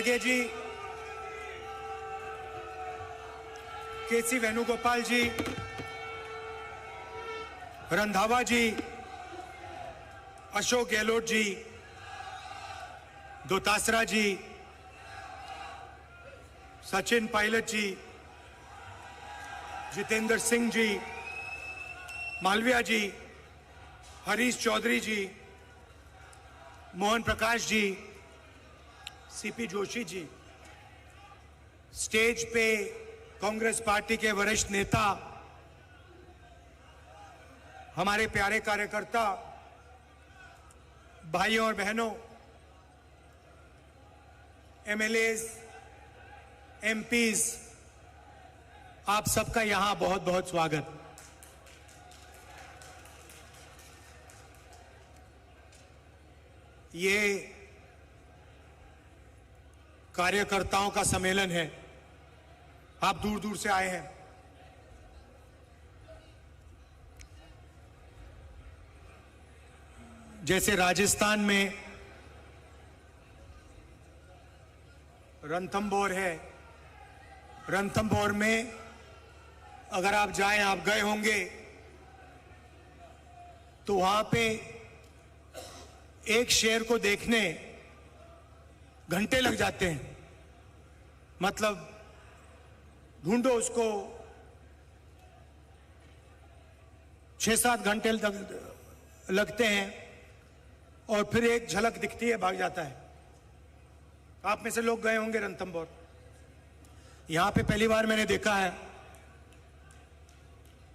खड़गे जी, केसी वेणुगोपाल जी, रंधावा जी, अशोक गहलोत जी, दोतासरा जी, सचिन पायलट जी, जितेंद्र सिंह जी, मालविया जी, हरीश चौधरी जी, Mohan Prakash ji, CP Joshi ji, stage पे Congress party के वरिष्ठ नेता, हमारे प्यारे कार्यकर्ता, भाइयों और बहनों, एमएलएज, एमपीज, आप सबका यहां बहुत बहुत स्वागत। ये कार्यकर्ताओं का सम्मेलन है, आप दूर दूर से आए हैं। जैसे राजस्थान में रणथंभौर है, रणथंभौर में अगर आप जाएं, आप गए होंगे, तो वहां पे एक शेर को देखने घंटे लग जाते हैं। मतलब ढूंढो उसको, 6-7 घंटे लगते हैं और फिर एक झलक दिखती है, भाग जाता है। आप में से लोग गए होंगे रणथंभौर। यहां पे पहली बार मैंने देखा है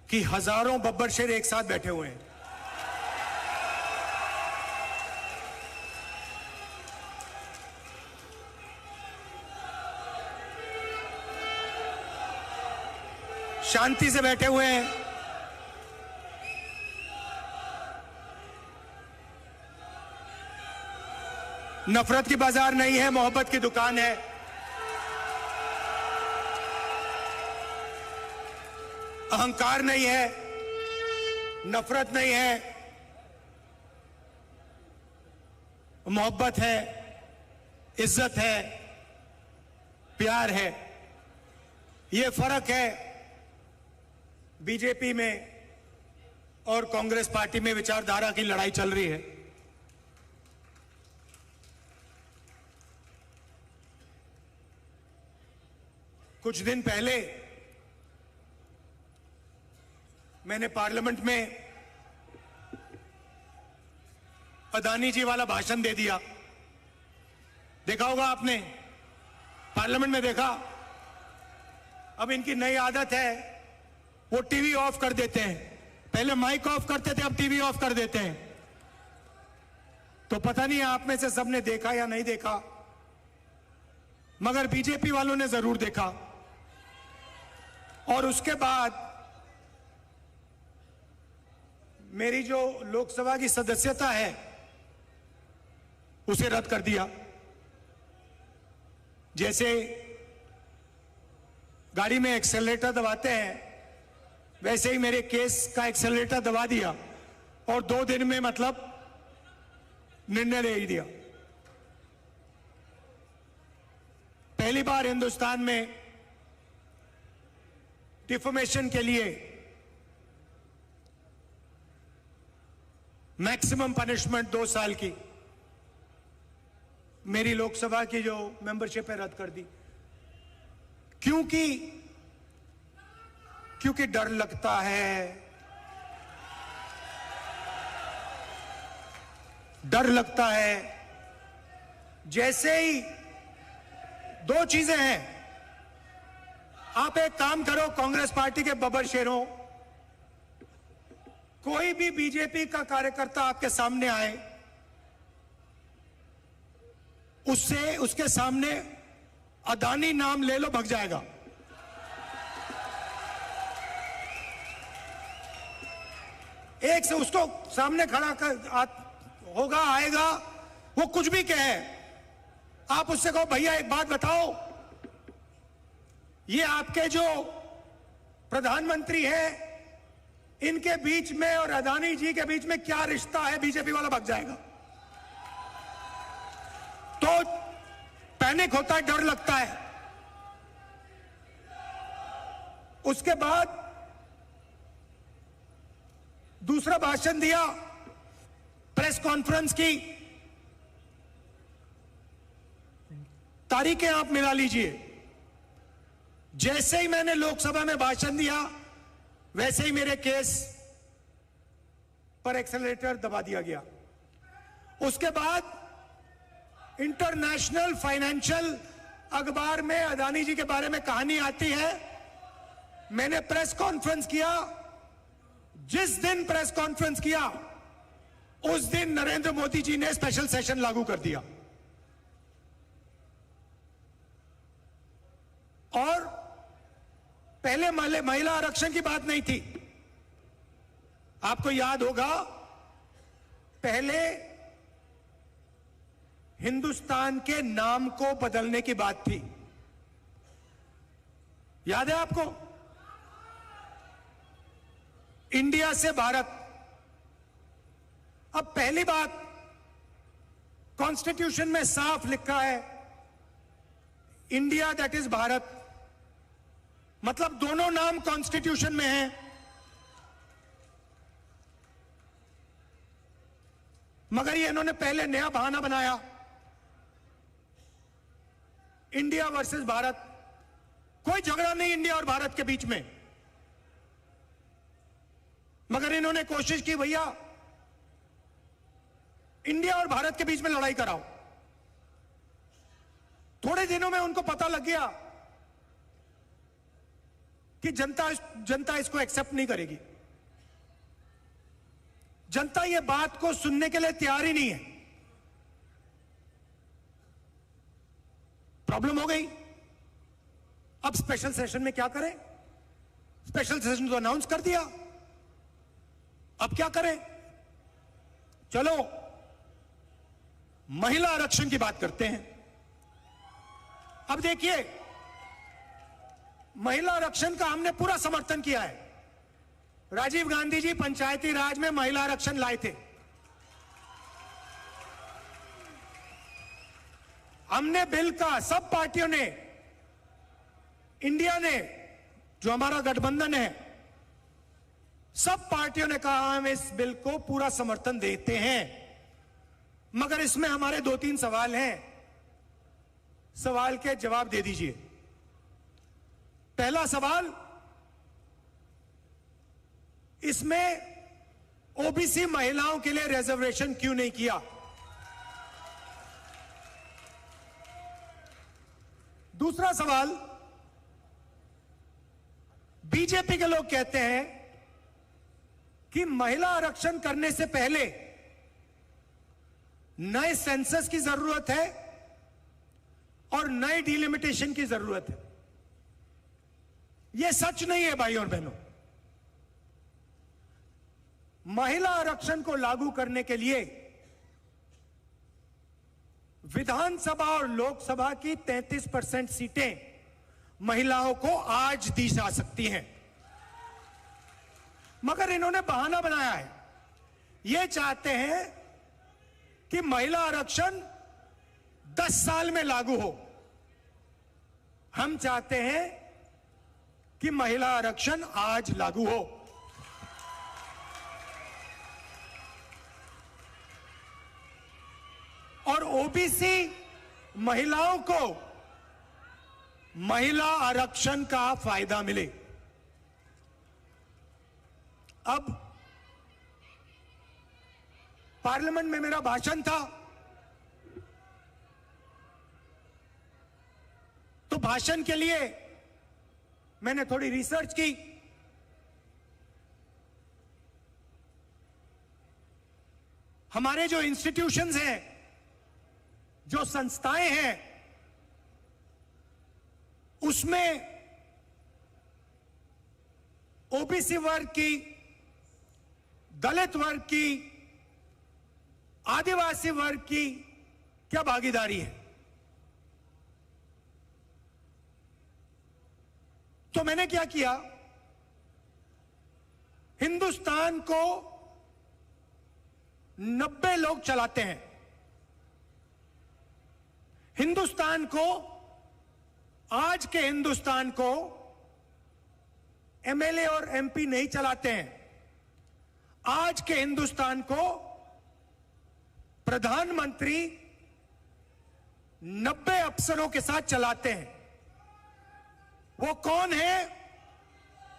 कि हजारों बब्बर शेर एक साथ बैठे हुए हैं। शांति से बैठे हुए हैं। नफरत की बाजार नहीं है, मोहब्बत की दुकान है। अहंकार नहीं है, नफरत नहीं है, मोहब्बत है, इज्जत है, प्यार है। ये फर्क है बीजेपी में और कांग्रेस पार्टी में। विचारधारा की लड़ाई चल रही है। कुछ दिन पहले मैंने पार्लियामेंट में अदानी जी वाला भाषण दे दिया। देखा होगा आपने, पार्लियामेंट में देखा। अब इनकी नई आदत है, वो टीवी ऑफ कर देते हैं। पहले माइक ऑफ करते थे, अब टीवी ऑफ कर देते हैं। तो पता नहीं आप में से सबने देखा या नहीं देखा, मगर बीजेपी वालों ने जरूर देखा। और उसके बाद मेरी जो लोकसभा की सदस्यता है उसे रद्द कर दिया। जैसे गाड़ी में एक्सेलरेटर दबाते हैं, वैसे ही मेरे केस का एक्सेलरेटर दबा दिया और 2 दिन में मतलब निर्णय ले ही दिया। पहली बार हिंदुस्तान में डिफॉर्मेशन के लिए मैक्सिमम पनिशमेंट 2 साल की मेरी लोकसभा की जो मेंबरशिप है रद्द कर दी। क्योंकि डर लगता है। डर लगता है। जैसे ही 2 चीजें हैं, आप एक काम करो, कांग्रेस पार्टी के बब्बर शेरों, कोई भी बीजेपी का कार्यकर्ता आपके सामने आए, उसके सामने अदानी नाम ले लो, भग जाएगा। एक से उसको सामने खड़ा कर होगा, आएगा, वो कुछ भी कहे, आप उससे कहो भैया एक बात बताओ, ये आपके जो प्रधानमंत्री हैं, इनके बीच में और अदानी जी के बीच में क्या रिश्ता है, बीजेपी वाला भग जाएगा। तो पैनिक होता है, डर लगता है। उसके बाद दूसरा भाषण दिया, प्रेस कॉन्फ्रेंस की तारीखें आप मिला लीजिए। जैसे ही मैंने लोकसभा में भाषण दिया वैसे ही मेरे केस पर एक्सेलरेटर दबा दिया गया। उसके बाद इंटरनेशनल फाइनेंशियल अखबार में अदानी जी के बारे में कहानी आती है। मैंने प्रेस कॉन्फ्रेंस किया। जिस दिन प्रेस कॉन्फ्रेंस किया उस दिन नरेंद्र मोदी जी ने स्पेशल सेशन लागू कर दिया और पहले महिला आरक्षण की बात नहीं थी। आपको याद होगा, पहले हिंदुस्तान के नाम को बदलने की बात थी। याद है आपको? इंडिया से भारत। अब पहली बात, कॉन्स्टिट्यूशन में साफ लिखा है इंडिया दैट इज भारत, मतलब दोनों नाम कॉन्स्टिट्यूशन में हैं। मगर ये इन्होंने पहले नया बहाना बनाया, इंडिया वर्सेस भारत। कोई झगड़ा नहीं इंडिया और भारत के बीच में, मगर इन्होंने कोशिश की भैया इंडिया और भारत के बीच में लड़ाई कराओ। थोड़े दिनों में उनको पता लग गया कि जनता इसको एक्सेप्ट नहीं करेगी। जनता ये बात को सुनने के लिए तैयार ही नहीं है। प्रॉब्लम हो गई। अब स्पेशल सेशन में क्या करें? स्पेशल सेशन तो अनाउंस कर दिया, अब क्या करें? चलो महिला आरक्षण की बात करते हैं। अब देखिए, महिला आरक्षण का हमने पूरा समर्थन किया है। राजीव गांधी जी पंचायती राज में महिला आरक्षण लाए थे। हमने बिल का, सब पार्टियों ने, इंडिया ने, जो हमारा गठबंधन है, सब पार्टियों ने कहा हम इस बिल को पूरा समर्थन देते हैं। मगर इसमें हमारे 2-3 सवाल हैं। सवाल के जवाब दे दीजिए। पहला सवाल, इसमें ओबीसी महिलाओं के लिए रिजर्वेशन क्यों नहीं किया? दूसरा सवाल, बीजेपी के लोग कहते हैं कि महिला आरक्षण करने से पहले नए सेंसस की जरूरत है और नए डिलिमिटेशन की जरूरत है। यह सच नहीं है भाइयों और बहनों। महिला आरक्षण को लागू करने के लिए विधानसभा और लोकसभा की 33% सीटें महिलाओं को आज दी जा सकती हैं। मगर इन्होंने बहाना बनाया है। ये चाहते हैं कि महिला आरक्षण 10 साल में लागू हो। हम चाहते हैं कि महिला आरक्षण आज लागू हो। और ओबीसी महिलाओं को महिला आरक्षण का फायदा मिले। अब पार्लियामेंट में मेरा भाषण था, तो भाषण के लिए मैंने थोड़ी रिसर्च की। हमारे जो इंस्टीट्यूशंस हैं, जो संस्थाएं हैं, उसमें ओबीसी वर्ग की, दलित वर्ग की, आदिवासी वर्ग की क्या भागीदारी है? तो मैंने क्या किया, हिंदुस्तान को 90 लोग चलाते हैं। हिंदुस्तान को, आज के हिंदुस्तान को एमएलए और एमपी नहीं चलाते हैं। आज के हिंदुस्तान को प्रधानमंत्री 90 अफसरों के साथ चलाते हैं। वो कौन है?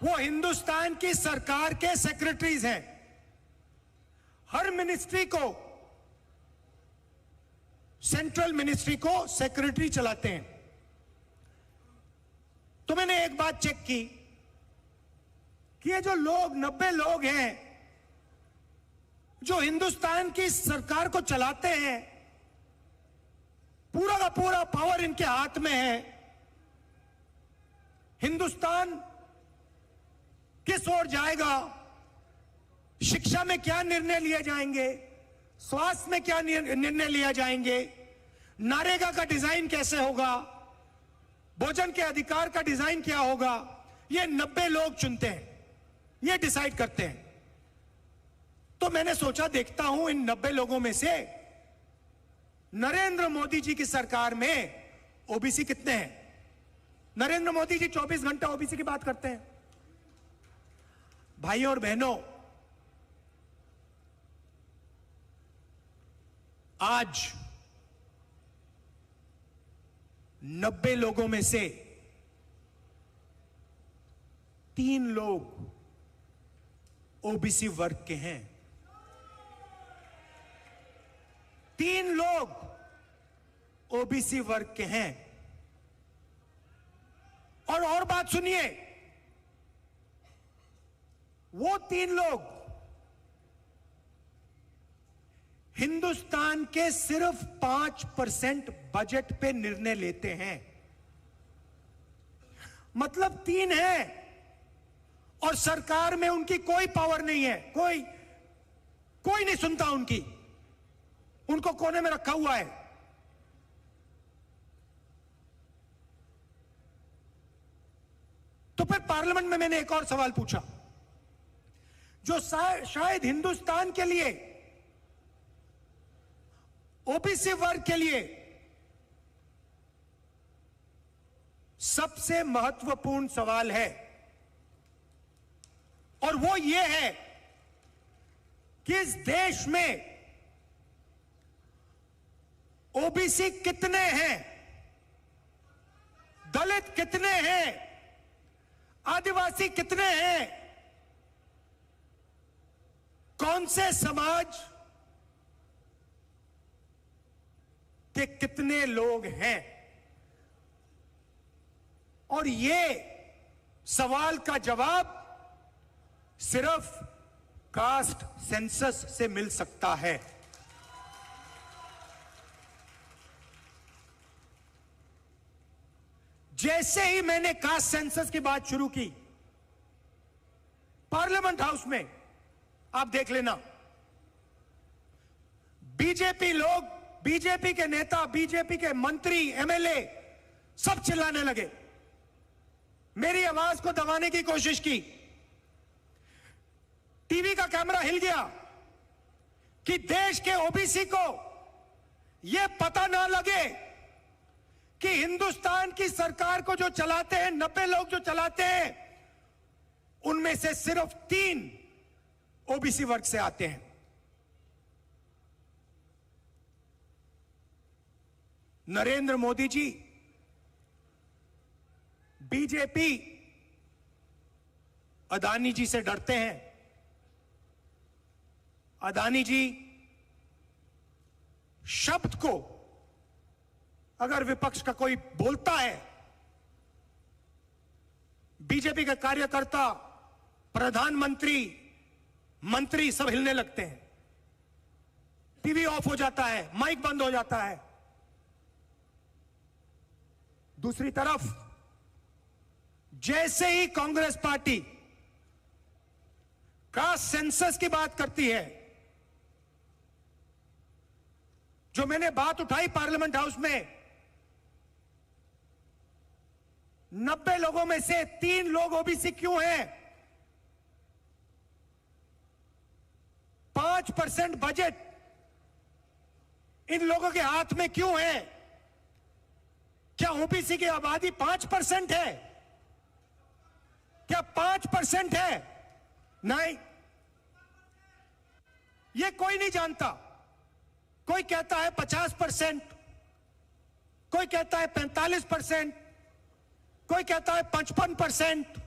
वो हिंदुस्तान की सरकार के सेक्रेटरीज हैं। हर मिनिस्ट्री को, सेंट्रल मिनिस्ट्री को सेक्रेटरी चलाते हैं। तो मैंने एक बात चेक की कि ये जो लोग 90 लोग हैं जो हिंदुस्तान की सरकार को चलाते हैं, पूरा का पूरा पावर इनके हाथ में है। हिंदुस्तान किस ओर जाएगा, शिक्षा में क्या निर्णय लिए जाएंगे, स्वास्थ्य में क्या निर्णय लिया जाएंगे, नरेगा का डिजाइन कैसे होगा, भोजन के अधिकार का डिजाइन क्या होगा, ये 90 लोग चुनते हैं, ये डिसाइड करते हैं। तो मैंने सोचा देखता हूं इन 90 लोगों में से नरेंद्र मोदी जी की सरकार में ओबीसी कितने हैं। नरेंद्र मोदी जी 24 घंटा ओबीसी की बात करते हैं। भाइयों और बहनों, आज 90 लोगों में से 3 लोग ओबीसी वर्ग के हैं। 3 लोग ओबीसी वर्ग के हैं। और बात सुनिए, वो 3 लोग हिंदुस्तान के सिर्फ 5% बजट पे निर्णय लेते हैं। मतलब 3 है और सरकार में उनकी कोई पावर नहीं है, कोई नहीं सुनता उनकी, उनको कोने में रखा हुआ है। तो फिर पार्लियामेंट में मैंने एक और सवाल पूछा जो शायद हिंदुस्तान के लिए, ओबीसी वर्ग के लिए सबसे महत्वपूर्ण सवाल है, और वो ये है कि इस देश में ओबीसी कितने हैं, दलित कितने हैं, आदिवासी कितने हैं, कौन से समाज के कितने लोग हैं। और ये सवाल का जवाब सिर्फ कास्ट सेंसस से मिल सकता है। जैसे ही मैंने कास्ट सेंसस की बात शुरू की पार्लियामेंट हाउस में, आप देख लेना, बीजेपी लोग, बीजेपी के नेता, बीजेपी के मंत्री, एमएलए सब चिल्लाने लगे, मेरी आवाज को दबाने की कोशिश की। टीवी का कैमरा हिल गया कि देश के ओबीसी को यह पता ना लगे कि हिंदुस्तान की सरकार को जो चलाते हैं, 90 लोग जो चलाते हैं, उनमें से सिर्फ 3 ओबीसी वर्ग से आते हैं। नरेंद्र मोदी जी, बीजेपी अदानी जी से डरते हैं। अदानी जी शब्द को अगर विपक्ष का कोई बोलता है, बीजेपी का कार्यकर्ता, प्रधानमंत्री, मंत्री सब हिलने लगते हैं, टीवी ऑफ हो जाता है, माइक बंद हो जाता है। दूसरी तरफ जैसे ही कांग्रेस पार्टी कास्ट सेंसस की बात करती है, जो मैंने बात उठाई पार्लियामेंट हाउस में, 90 लोगों में से 3 लोग ओबीसी क्यों हैं, 5% बजट इन लोगों के हाथ में क्यों है, क्या ओबीसी की आबादी 5% है? क्या 5% है? नहीं, ये कोई नहीं जानता। कोई कहता है 50%, कोई कहता है 45%, कोई कहता है 55%।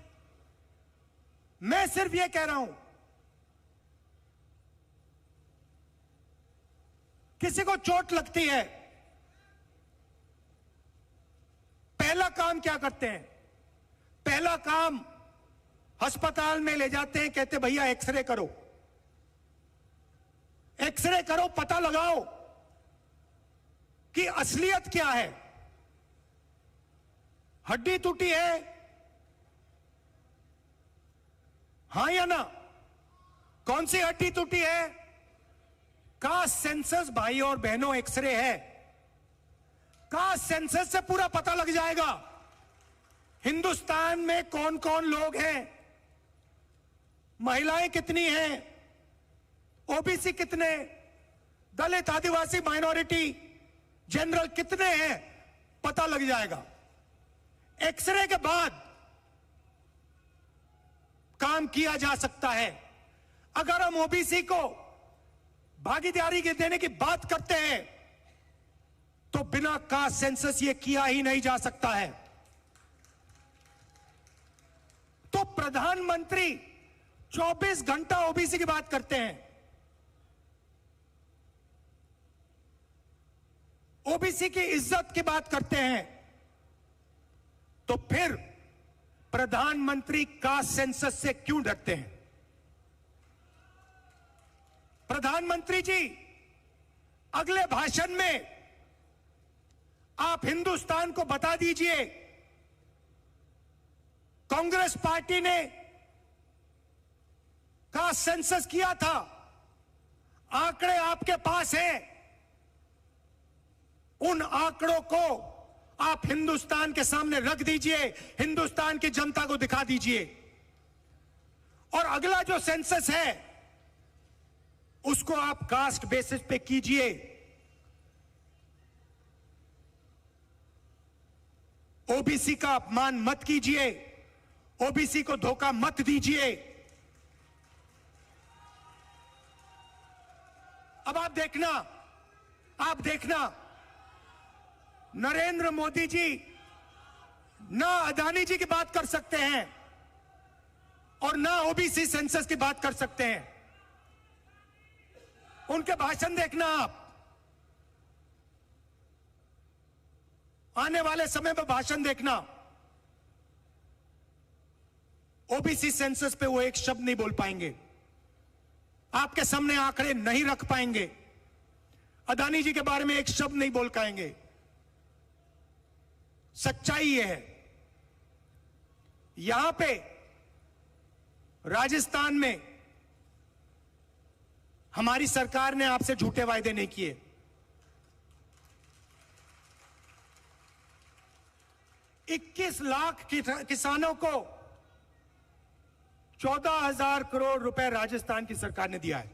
मैं सिर्फ ये कह रहा हूं, किसी को चोट लगती है, पहला काम क्या करते हैं? पहला काम अस्पताल में ले जाते हैं, कहते भैया एक्सरे करो, एक्सरे करो, पता लगाओ कि असलियत क्या है। हड्डी टूटी है, हां या ना? कौन सी हड्डी टूटी है? कास्ट सेंसस भाई और बहनों, एक्सरे है। कास्ट सेंसस से पूरा पता लग जाएगा हिंदुस्तान में कौन कौन लोग हैं, महिलाएं कितनी हैं, ओबीसी कितने, दलित, आदिवासी, माइनॉरिटी, जनरल कितने हैं, पता लग जाएगा। एक्सरे के बाद काम किया जा सकता है। अगर हम ओबीसी को भागीदारी के देने की बात करते हैं तो बिना कास्ट सेंसस ये किया ही नहीं जा सकता है। तो प्रधानमंत्री 24 घंटा ओबीसी की बात करते हैं, ओबीसी की इज्जत की बात करते हैं, तो फिर प्रधानमंत्री कास्ट सेंसस से क्यों डरते हैं? प्रधानमंत्री जी, अगले भाषण में आप हिंदुस्तान को बता दीजिए, कांग्रेस पार्टी ने कास्ट सेंसस किया था, आंकड़े आपके पास हैं, उन आंकड़ों को आप हिंदुस्तान के सामने रख दीजिए, हिंदुस्तान की जनता को दिखा दीजिए। और अगला जो सेंसस है उसको आप कास्ट बेसिस पे कीजिए। ओबीसी का अपमान मत कीजिए, ओबीसी को धोखा मत दीजिए। अब आप देखना, नरेंद्र मोदी जी ना अदानी जी की बात कर सकते हैं और ना ओबीसी सेंसस की बात कर सकते हैं। उनके भाषण देखना आप, आने वाले समय में भाषण देखना, ओबीसी सेंसस पे वो एक शब्द नहीं बोल पाएंगे, आपके सामने आंकड़े नहीं रख पाएंगे, अदानी जी के बारे में एक शब्द नहीं बोल पाएंगे। सच्चाई ये है, यहां पे राजस्थान में हमारी सरकार ने आपसे झूठे वायदे नहीं किए। इक्कीस लाख किसानों को 14,000 करोड़ रुपए राजस्थान की सरकार ने दिया है।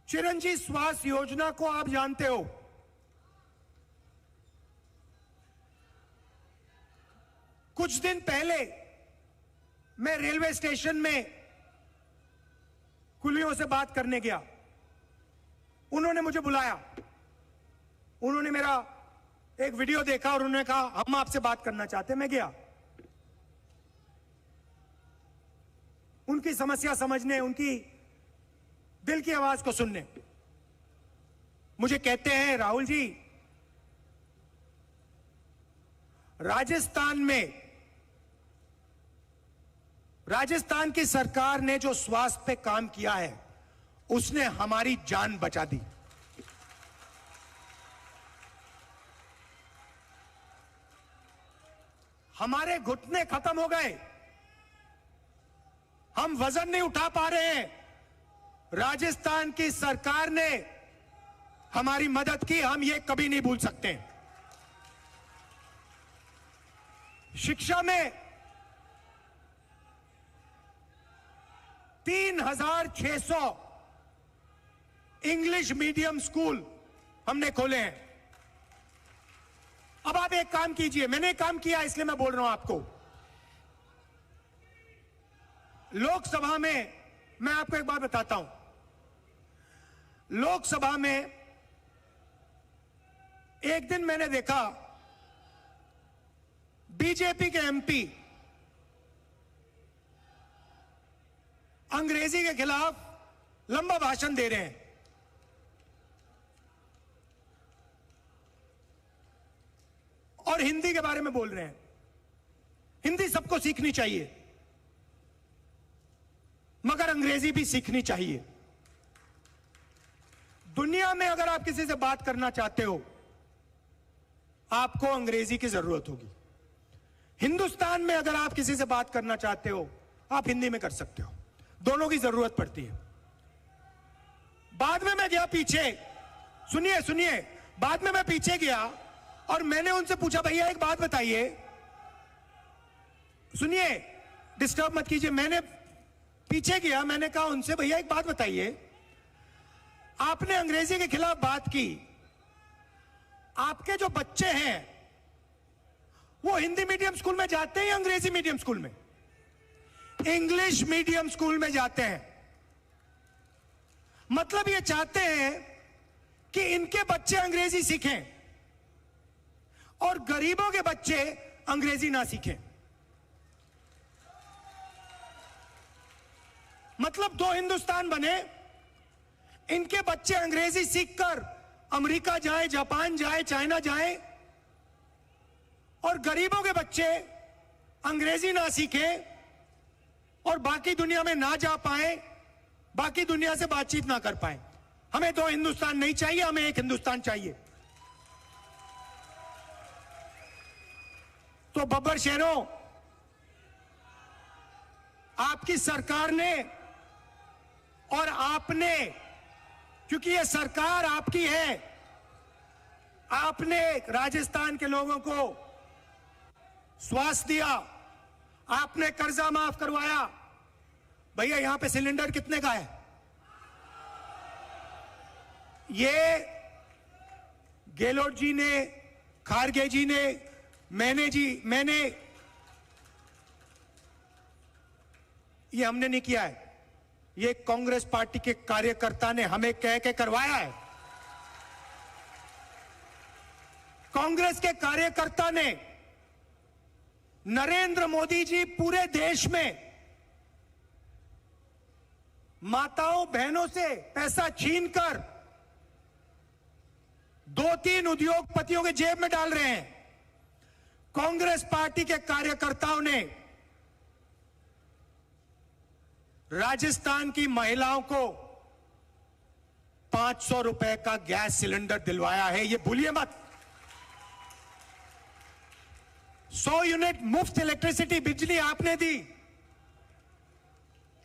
चिरंजीवी स्वास्थ्य योजना को आप जानते हो, कुछ दिन पहले मैं रेलवे स्टेशन में कुलियों से बात करने गया, उन्होंने मुझे बुलाया, उन्होंने मेरा एक वीडियो देखा और उन्होंने कहा हम आपसे बात करना चाहते हैं। मैं गया उनकी समस्या समझने, उनकी दिल की आवाज को सुनने। मुझे कहते हैं राहुल जी, राजस्थान की सरकार ने जो स्वास्थ्य पे काम किया है उसने हमारी जान बचा दी। हमारे घुटने खत्म हो गए, हम वजन नहीं उठा पा रहे हैं, राजस्थान की सरकार ने हमारी मदद की, हम ये कभी नहीं भूल सकते। शिक्षा में 3,600 इंग्लिश मीडियम स्कूल हमने खोले हैं। अब आप एक काम कीजिए, मैंने एक काम किया इसलिए मैं बोल रहा हूं आपको। लोकसभा में मैं आपको एक बात बताता हूं, लोकसभा में एक दिन मैंने देखा बीजेपी के एमपी अंग्रेजी के खिलाफ लंबा भाषण दे रहे हैं। और हिंदी के बारे में बोल रहे हैं। हिंदी सबको सीखनी चाहिए, मगर अंग्रेजी भी सीखनी चाहिए। दुनिया में अगर आप किसी से बात करना चाहते हो, आपको अंग्रेजी की जरूरत होगी। हिंदुस्तान में अगर आप किसी से बात करना चाहते हो, आप हिंदी में कर सकते हो। दोनों की जरूरत पड़ती है। बाद में मैं गया पीछे, सुनिए सुनिए, बाद में मैं पीछे गया और मैंने उनसे पूछा, भैया एक बात बताइए, सुनिए, डिस्टर्ब मत कीजिए। मैंने पीछे गया, मैंने कहा उनसे, भैया एक बात बताइए, आपने अंग्रेजी के खिलाफ बात की, आपके जो बच्चे हैं वो हिंदी मीडियम स्कूल में जाते हैं या अंग्रेजी मीडियम स्कूल में? इंग्लिश मीडियम स्कूल में जाते हैं। मतलब ये चाहते हैं कि इनके बच्चे अंग्रेजी सीखें और गरीबों के बच्चे अंग्रेजी ना सीखें। मतलब दो हिंदुस्तान बने, इनके बच्चे अंग्रेजी सीखकर अमेरिका जाए, जापान जाए, चाइना जाए, और गरीबों के बच्चे अंग्रेजी ना सीखें और बाकी दुनिया में ना जा पाए, बाकी दुनिया से बातचीत ना कर पाए। हमें दो हिंदुस्तान नहीं चाहिए, हमें एक हिंदुस्तान चाहिए। तो बब्बर शेरों, आपकी सरकार ने और आपने, क्योंकि ये सरकार आपकी है, आपने राजस्थान के लोगों को स्वास्थ्य दिया, आपने कर्जा माफ करवाया। भैया यहां पे सिलेंडर कितने का है? ये गेहलोत जी ने, खारगे जी ने, मैंने ये हमने नहीं किया है, ये कांग्रेस पार्टी के कार्यकर्ता ने हमें कह के करवाया है। कांग्रेस के कार्यकर्ता ने, नरेंद्र मोदी जी पूरे देश में माताओं बहनों से पैसा छीनकर 2-3 उद्योगपतियों के जेब में डाल रहे हैं। कांग्रेस पार्टी के कार्यकर्ताओं ने राजस्थान की महिलाओं को 500 रुपए का गैस सिलेंडर दिलवाया है, ये भूलिए मत। 100 यूनिट मुफ्त इलेक्ट्रिसिटी बिजली आपने दी।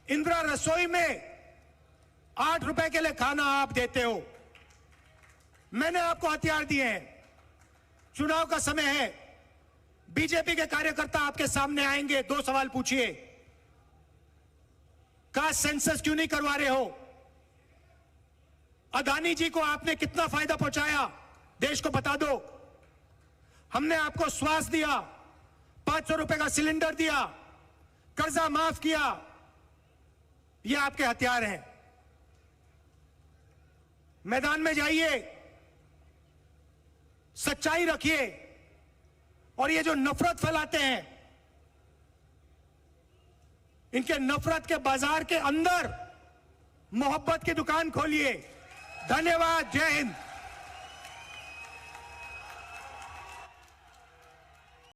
इंदिरा रसोई में 8 रुपए के लिए खाना आप देते हो। मैंने आपको हथियार दिए हैं। चुनाव का समय है, बीजेपी के कार्यकर्ता आपके सामने आएंगे, 2 सवाल पूछिए। कास्ट सेंसस क्यों नहीं करवा रहे हो? अदानी जी को आपने कितना फायदा पहुंचाया, देश को बता दो। हमने आपको स्वास्थ्य दिया, 500 रुपए का सिलेंडर दिया, कर्जा माफ किया। ये आपके हथियार हैं। मैदान में जाइए, सच्चाई रखिए, और ये जो नफरत फैलाते हैं, इनके नफरत के बाजार के अंदर मोहब्बत की दुकान खोलिए। धन्यवाद। जय हिंद।